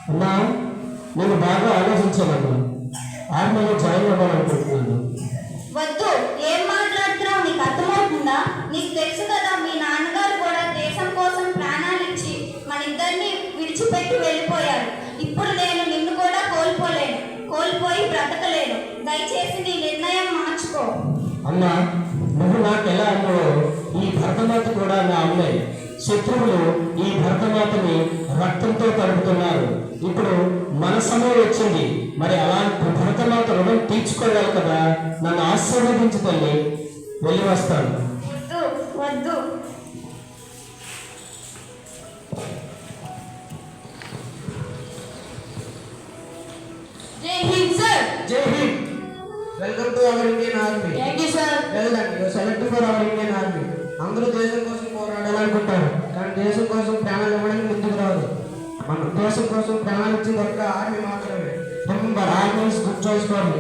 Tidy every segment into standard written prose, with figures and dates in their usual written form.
అన్నా, నేను బాగా ఆలోచించానన్నా, ఆర్మీలో జాయిన్ అవ్వాలనుకుంటున్నాను. వద్దు, ఏం మాట్లాడుతున్నావు? నీకు అర్థమవుతుందా? నీకు తెలుసు కదా, మీ నాన్నగారు కూడా దేశం కోసం ప్రాణాలు ఇచ్చి మన ఇద్దరిని విడిచిపెట్టి వెళ్ళిపోయారు. ఇప్పుడు నేను నిన్ను కూడా కోల్పోయి బ్రతకలేను. దయచేసి నీ నిర్ణయం మార్చుకో. అన్నా, నువ్వు నాకు ఎలా అన్నావో ఈ భరతమాత కూడా నా అమ్మాయి. శత్రువులు ఈ భరతమాతని రక్తంతో తడుపుతున్నారు. ఇప్పుడు మన సమయం వచ్చింది. మరి అలాంటి భరతమాత రుణం తీర్చుకోవాలి కదా. నన్ను ఆశీర్వదించు తల్లి, వెళ్ళి వస్తాను. వద్దు. జై హింద్ సార్. జై Hind. Welcome to our Indian army. Thank you sir. Well done, you select for our Indian army. అందరూ దేశం కోసం పోరాడాలనుకుంటారు, కానీ దేశం కోసం ప్రాణాలు ఇవ్వడానికి ముందుకు రాదు. మన దేశం కోసం ప్రాణాలు ఇచ్చింది ఒక్క ఆర్మీ మాత్రమే. Remember, army is good choice for me.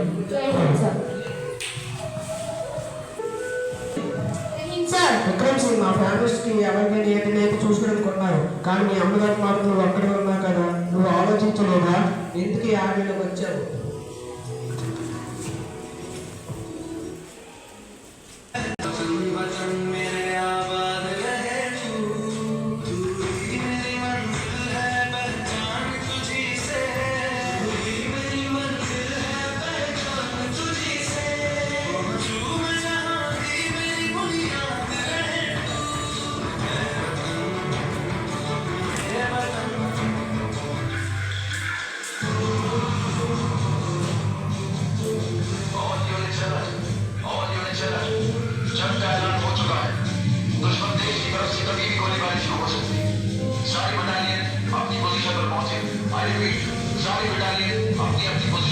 Sir, Vikram Singh, మా ఫ్యామిలీస్కి ఎవరికైనా ఏదైనా చూసుకోవడానికి ఉన్నారు, కానీ మీ అమ్మగారి మాత్రం నువ్వు అక్కడే ఉన్నావు కదా. నువ్వు ఆలోచించలేదా ఎందుకు ఈ ఆర్మీలోకి వచ్చావు? सारी बटालियन अपनी पोजीशन पर पहुंचे। आई रिपीट, सारी बटालियन अपनी अपनी पोजीशन